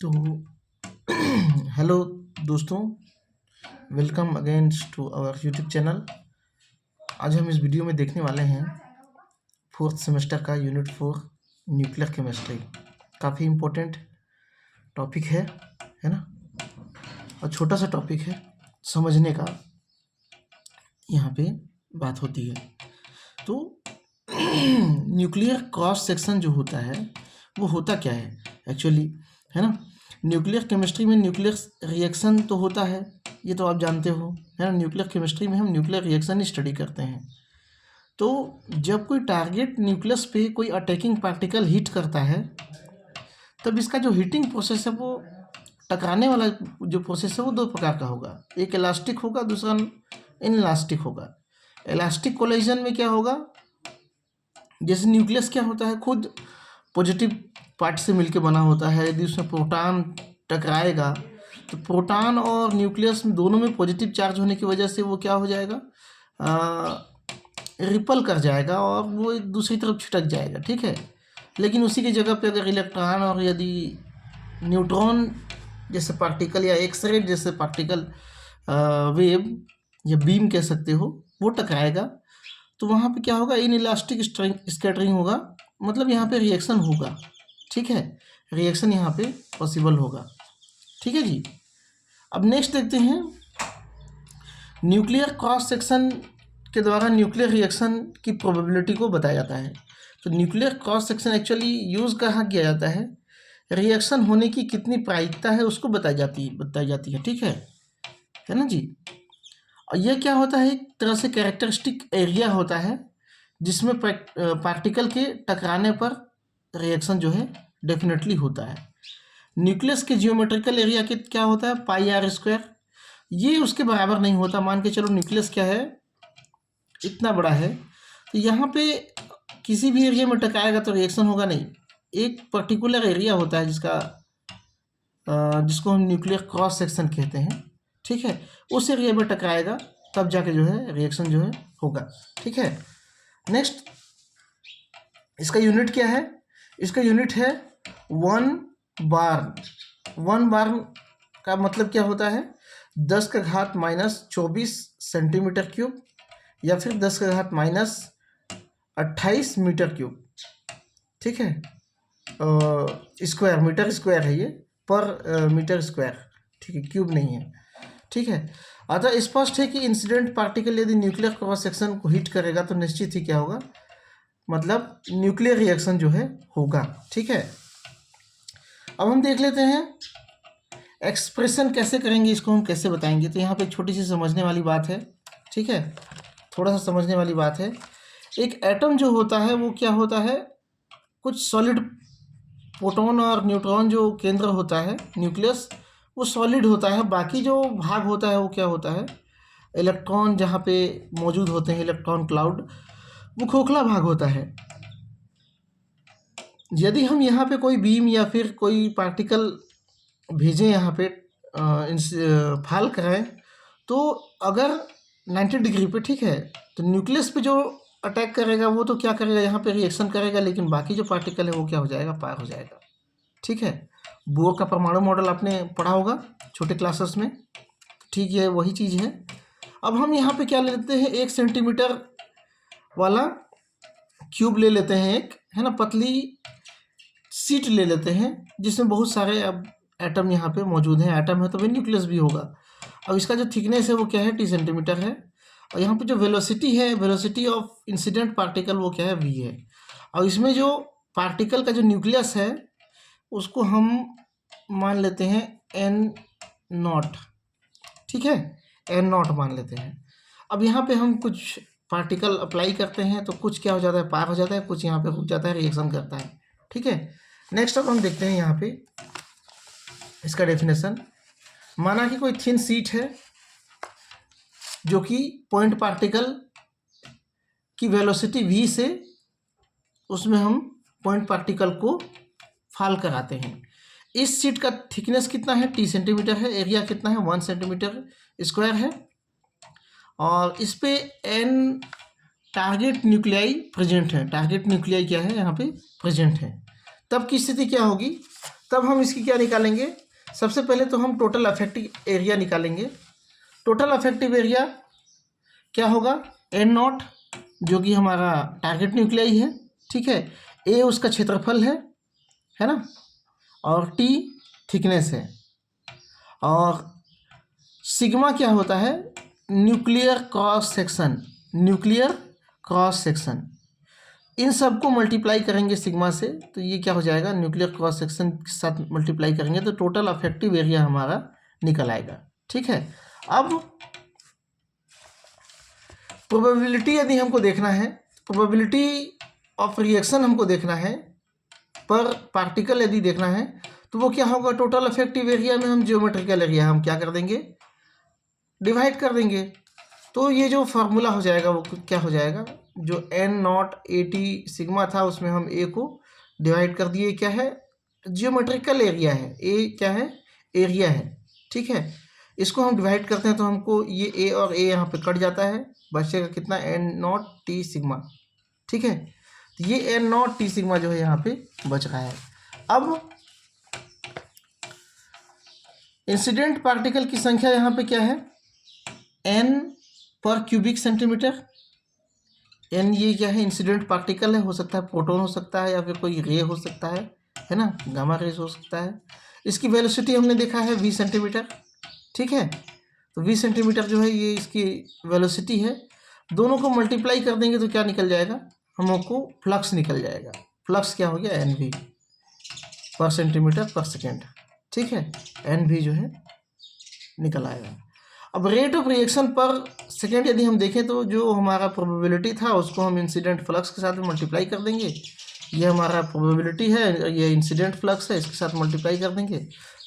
तो हेलो दोस्तों, welcome again to our YouTube channel. आज हम इस वीडियो में देखने वाले हैं फोर्थ सेमेस्टर का यूनिट 4 न्यूक्लियर केमिस्ट्री। काफ़ी इम्पोर्टेंट टॉपिक है ना। और छोटा सा टॉपिक है, समझने का यहाँ पे बात होती है। तो न्यूक्लियर क्रॉस सेक्शन जो होता है वो होता क्या है एक्चुअली, है ना। न्यूक्लियर केमिस्ट्री में न्यूक्लियर रिएक्शन तो होता है, ये तो आप जानते हो, है ना। न्यूक्लियर केमिस्ट्री में हम न्यूक्लियर रिएक्शन ही स्टडी करते हैं। तो जब कोई टारगेट न्यूक्लियस पे कोई अटैकिंग पार्टिकल हिट करता है, तब इसका जो हीटिंग प्रोसेस है वो टकराने वाला जो प्रोसेस है वो दो प्रकार का होगा। एक इलास्टिक होगा, दूसरा इनइलास्टिक होगा। इलास्टिक कोलिजन में क्या होगा, जैसे न्यूक्लियस क्या होता है, खुद पॉजिटिव पार्ट से मिलके बना होता है। यदि उसमें प्रोटॉन टकराएगा तो प्रोटॉन और न्यूक्लियस दोनों में पॉजिटिव चार्ज होने की वजह से वो क्या हो जाएगा, रिपल कर जाएगा और वो एक दूसरी तरफ छिटक जाएगा, ठीक है। लेकिन उसी की जगह पे अगर इलेक्ट्रॉन और यदि न्यूट्रॉन जैसे पार्टिकल या एक्सरे जैसे पार्टिकल, वेव या बीम कह सकते हो, वो टकराएगा तो वहाँ पे क्या होगा, इन इलास्टिक स्कैटरिंग होगा, मतलब यहाँ पे रिएक्शन होगा, ठीक है। रिएक्शन यहाँ पे पॉसिबल होगा, ठीक है जी। अब नेक्स्ट देखते हैं, न्यूक्लियर क्रॉस सेक्शन के द्वारा न्यूक्लियर रिएक्शन की प्रोबेबिलिटी को बताया जाता है। तो nuclear cross section actually use कहाँ किया जाता है, रिएक्शन होने की कितनी प्रायिकता है उसको बताई जाती है, ठीक है ना जी। और ये क्या होता है, एक तरह से कैरेक्टरिस्टिक एरिया होता है जिसमें पार्टिकल के टकराने पर रिएक्शन जो है डेफिनेटली होता है। न्यूक्लियस के जियोमेट्रिकल एरिया के क्या होता है, πr²। ये उसके बराबर नहीं होता। मान के चलो न्यूक्लियस क्या है, इतना बड़ा है, तो यहाँ पे किसी भी एरिया में टकराएगा तो रिएक्शन होगा नहीं। एक पर्टिकुलर एरिया होता है जिसको हम न्यूक्लियर क्रॉस सेक्शन कहते हैं, ठीक है। उस एरिया में टकराएगा तब जाके जो है रिएक्शन जो है होगा, ठीक है। नेक्स्ट, इसका यूनिट क्या है, इसका यूनिट है 1 बार। 1 बार का मतलब क्या होता है, 10⁻⁻² सेंटीमीटर क्यूब या फिर 10⁻⁻28 मीटर क्यूब, ठीक है। स्क्वायर, मीटर स्क्वायर है ये, पर मीटर स्क्वायर, ठीक है, क्यूब नहीं है, ठीक है। अतः स्पष्ट है कि इंसिडेंट पार्टिकल यदि न्यूक्लियर क्रॉस सेक्शन को हिट करेगा तो निश्चित ही क्या होगा, मतलब न्यूक्लियर रिएक्शन जो है होगा, ठीक है। अब हम देख लेते हैं एक्सप्रेशन कैसे करेंगे, इसको हम कैसे बताएंगे। तो यहाँ पे एक छोटी सी समझने वाली बात है, ठीक है, थोड़ा सा समझने वाली बात है। एक एटम जो होता है वो क्या होता है, कुछ सॉलिड, प्रोटॉन और न्यूट्रॉन जो केंद्र होता है न्यूक्लियस, वो सॉलिड होता है। बाकी जो भाग होता है वो क्या होता है, इलेक्ट्रॉन जहाँ पे मौजूद होते हैं, इलेक्ट्रॉन क्लाउड, वो खोखला भाग होता है। यदि हम यहाँ पे कोई बीम या फिर कोई पार्टिकल भेजें यहाँ पे, फाल कराएं, तो अगर 90 डिग्री पे, ठीक है, तो न्यूक्लियस पे जो अटैक करेगा वो तो क्या करेगा, यहाँ पे रिएक्शन करेगा, लेकिन बाकी जो पार्टिकल है वो क्या हो जाएगा, पार हो जाएगा, ठीक है। बोर का परमाणु मॉडल आपने पढ़ा होगा छोटे क्लासेस में, ठीक है, वही चीज़ है। अब हम यहाँ पे क्या लेते हैं, 1 सेंटीमीटर वाला क्यूब ले लेते हैं, एक है ना, पतली सीट ले लेते हैं जिसमें बहुत सारे अब एटम यहाँ पे मौजूद हैं। एटम है तो भी न्यूक्लियस भी होगा। अब इसका जो थिकनेस है वो क्या है, T सेंटीमीटर है। और यहाँ पे जो वेलोसिटी है, वेलोसिटी ऑफ इंसिडेंट पार्टिकल, वो क्या है, v है। और इसमें जो पार्टिकल का जो न्यूक्लियस है उसको हम मान लेते हैं n0, ठीक है, n0 मान लेते हैं। अब यहाँ पे हम कुछ पार्टिकल अप्लाई करते हैं तो कुछ क्या हो जाता है, पार हो जाता है, कुछ यहाँ पे रुक जाता है, रिएक्शन करता है, ठीक है। नेक्स्ट अब हम देखते हैं यहाँ पे इसका डेफिनेशन। माना कि कोई थिन सीट है जो कि पॉइंट पार्टिकल की वेलोसिटी v से, उसमें हम पॉइंट पार्टिकल को फाल कराते हैं। इस सीट का थिकनेस कितना है, T सेंटीमीटर है। एरिया कितना है, 1 सेंटीमीटर स्क्वायर है। और इस पे n टारगेट न्यूक्लियाई प्रेजेंट है। टारगेट न्यूक्लियाई क्या है, यहाँ पे प्रेजेंट है। तब की स्थिति क्या होगी, तब हम इसकी क्या निकालेंगे, सबसे पहले तो हम टोटल अफेक्टिव एरिया निकालेंगे। टोटल अफेक्टिव एरिया क्या होगा, एन नॉट जो कि हमारा टारगेट न्यूक्लियाई है, ठीक है, ए उसका क्षेत्रफल है ना, और टी थिकनेस है, और सिग्मा क्या होता है, nuclear cross section, nuclear cross section. इन सबको मल्टीप्लाई करेंगे सिग्मा से, तो ये क्या हो जाएगा, न्यूक्लियर क्रॉस सेक्शन के साथ मल्टीप्लाई करेंगे तो टोटल अफेक्टिव एरिया हमारा निकल आएगा, ठीक है। अब प्रोबेबिलिटी यदि हमको देखना है, प्रोबेबिलिटी ऑफ रिएक्शन हमको देखना है, पर पार्टिकल यदि देखना है तो वो क्या होगा, टोटल इफेक्टिव एरिया में हम जियोमेट्रिकल एरिया हम क्या कर देंगे, डिवाइड कर देंगे। तो ये जो फार्मूला हो जाएगा वो क्या हो जाएगा, जो N naught e t sigma था उसमें हम ए को डिवाइड कर दिए, क्या है, जियोमेट्रिकल एरिया है, ए क्या है, एरिया है, ठीक है। इसको हम डिवाइड करते हैं तो हमको ये ए और ए यहाँ पे कट जाता है, बचेगा कितना, एन नॉट टी सिग्मा, ठीक है। तो ये एन नॉट टी सिग्मा जो है यहाँ पे बच रहा है। अब इंसिडेंट पार्टिकल की संख्या यहाँ पे क्या है, एन पर क्यूबिक सेंटीमीटर। एन ये क्या है, इंसिडेंट पार्टिकल है, हो सकता है प्रोटॉन हो सकता है या फिर कोई रे हो सकता है ना, गामा रेज हो सकता है। इसकी वेलोसिटी हमने देखा है 20 सेंटीमीटर, ठीक है। तो 20 सेंटीमीटर जो है ये इसकी वेलोसिटी है। दोनों को मल्टीप्लाई कर देंगे तो क्या निकल जाएगा, हमको फ्लक्स निकल जाएगा। फ्लक्स क्या हो गया, एन वी पर सेंटीमीटर पर सेकेंड, ठीक है, एन वी जो है निकल आएगा। अब रेट ऑफ रिएक्शन पर सेकेंड यदि हम देखें तो जो हमारा प्रोबेबिलिटी था उसको हम इंसिडेंट फ्लक्स के साथ मल्टीप्लाई कर देंगे। ये हमारा प्रोबेबिलिटी है, ये इंसिडेंट फ्लक्स है, इसके साथ मल्टीप्लाई कर देंगे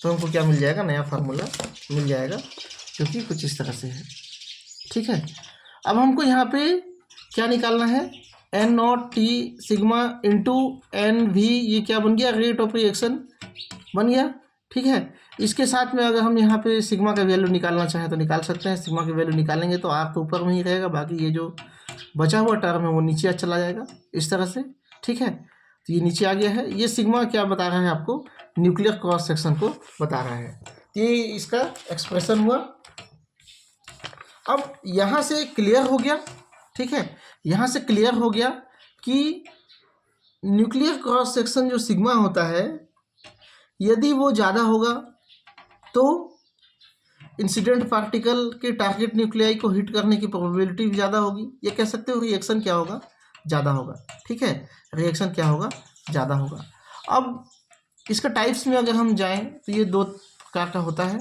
तो हमको क्या मिल जाएगा, नया फार्मूला मिल जाएगा, जो कि कुछ इस तरह से है, ठीक है। अब हमको यहाँ पे क्या निकालना है, N naught t sigma into N V, ये क्या बन गया, रेट ऑफ रिएक्शन बन गया, ठीक है। इसके साथ में अगर हम यहाँ पे सिग्मा का वैल्यू निकालना चाहें तो निकाल सकते हैं। सिग्मा की वैल्यू निकालेंगे तो आर तो ऊपर में ही रहेगा, बाकी ये जो बचा हुआ टर्म है वो नीचे चला जाएगा इस तरह से, ठीक है। तो ये नीचे आ गया है। ये सिग्मा क्या बता रहा है आपको, न्यूक्लियर क्रॉस सेक्शन को बता रहा है। ये इसका एक्सप्रेशन हुआ। अब यहाँ से क्लियर हो गया, ठीक है, यहाँ से क्लियर हो गया कि न्यूक्लियर क्रॉस सेक्शन जो सिग्मा होता है यदि वो ज़्यादा होगा तो इंसिडेंट पार्टिकल के टारगेट न्यूक्लियाई को हिट करने की प्रोबेबिलिटी भी ज़्यादा होगी। ये कह सकते हो रिएक्शन क्या होगा, ज़्यादा होगा, ठीक है, रिएक्शन क्या होगा, ज़्यादा होगा। अब इसका टाइप्स में अगर हम जाएं तो ये दो प्रकार का होता है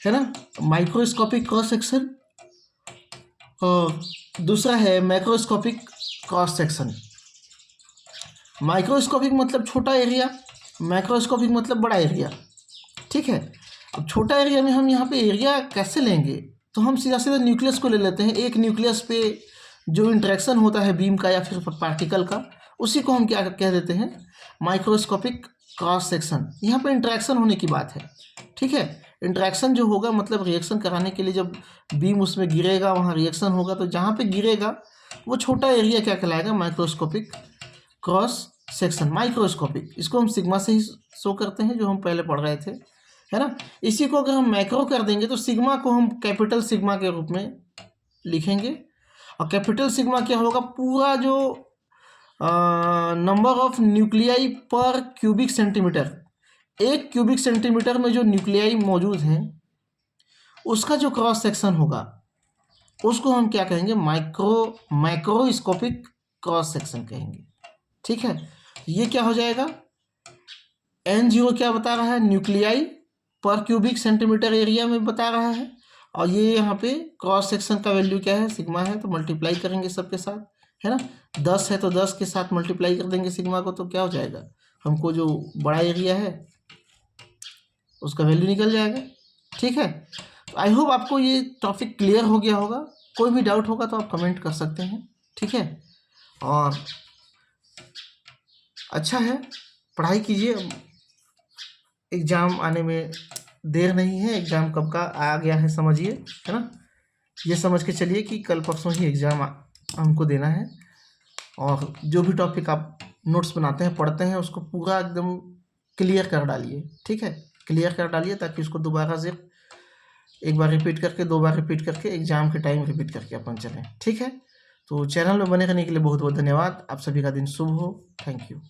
ना, माइक्रोस्कोपिक क्रॉस सेक्शन और दूसरा है मैक्रोस्कोपिक क्रॉस सेक्शन। माइक्रोस्कोपिक मतलब छोटा एरिया, मैक्रोस्कोपिक मतलब बड़ा एरिया, ठीक है। अब छोटा एरिया में हम यहाँ पे एरिया कैसे लेंगे, तो हम सीधा सीधा न्यूक्लियस को ले लेते हैं। एक न्यूक्लियस पे जो इंटरेक्शन होता है बीम का या फिर पार्टिकल का, उसी को हम क्या कह देते हैं, माइक्रोस्कोपिक क्रॉस सेक्शन। यहाँ पे इंटरेक्शन होने की बात है, ठीक है। इंटरेक्शन जो होगा मतलब रिएक्शन कराने के लिए जब बीम उसमें गिरेगा वहाँ रिएक्शन होगा, तो जहाँ पे गिरेगा वो छोटा एरिया क्या कहलाएगा, माइक्रोस्कोपिक क्रॉस सेक्शन। माइक्रोस्कोपिक इसको हम सिग्मा से ही शो करते हैं, जो हम पहले पढ़ रहे थे, है ना। इसी को अगर हम मैक्रो कर देंगे तो सिग्मा को हम कैपिटल सिग्मा के रूप में लिखेंगे। और कैपिटल सिग्मा क्या होगा, पूरा जो नंबर ऑफ न्यूक्लियाई पर क्यूबिक सेंटीमीटर, एक क्यूबिक सेंटीमीटर में जो न्यूक्लियाई मौजूद हैं उसका जो क्रॉस सेक्शन होगा उसको हम क्या कहेंगे, मैक्रोस्कोपिक क्रॉस सेक्शन कहेंगे, ठीक है। ये क्या हो जाएगा, N0 क्या बता रहा है, न्यूक्लियाई पर क्यूबिक सेंटीमीटर एरिया में बता रहा है। और ये यहाँ पे क्रॉस सेक्शन का वैल्यू क्या है, सिग्मा है, तो मल्टीप्लाई करेंगे सबके साथ, है ना। 10 है तो 10 के साथ मल्टीप्लाई कर देंगे सिग्मा को, तो क्या हो जाएगा, हमको जो बड़ा एरिया है उसका वैल्यू निकल जाएगा, ठीक है। तो आई होप आपको ये टॉपिक क्लियर हो गया होगा। कोई भी डाउट होगा तो आप कमेंट कर सकते हैं, ठीक है। और अच्छा है, पढ़ाई कीजिए, एग्ज़ाम आने में देर नहीं है। एग्ज़ाम कब का आ गया है समझिए, है ना। ये समझ के चलिए कि कल परसों ही एग्ज़ाम हमको देना है। और जो भी टॉपिक आप नोट्स बनाते हैं, पढ़ते हैं, उसको पूरा एकदम क्लियर कर डालिए, ठीक है? क्लियर कर डालिए ताकि उसको दोबारा से एक बार रिपीट करके, 2 बार रिपीट करके, एग्ज़ाम के टाइम रिपीट करके अपन चलें, ठीक है? तो चैनल में बने रहने के लिए बहुत-बहुत धन्यवाद। आप सभी का दिन शुभ हो। Thank you.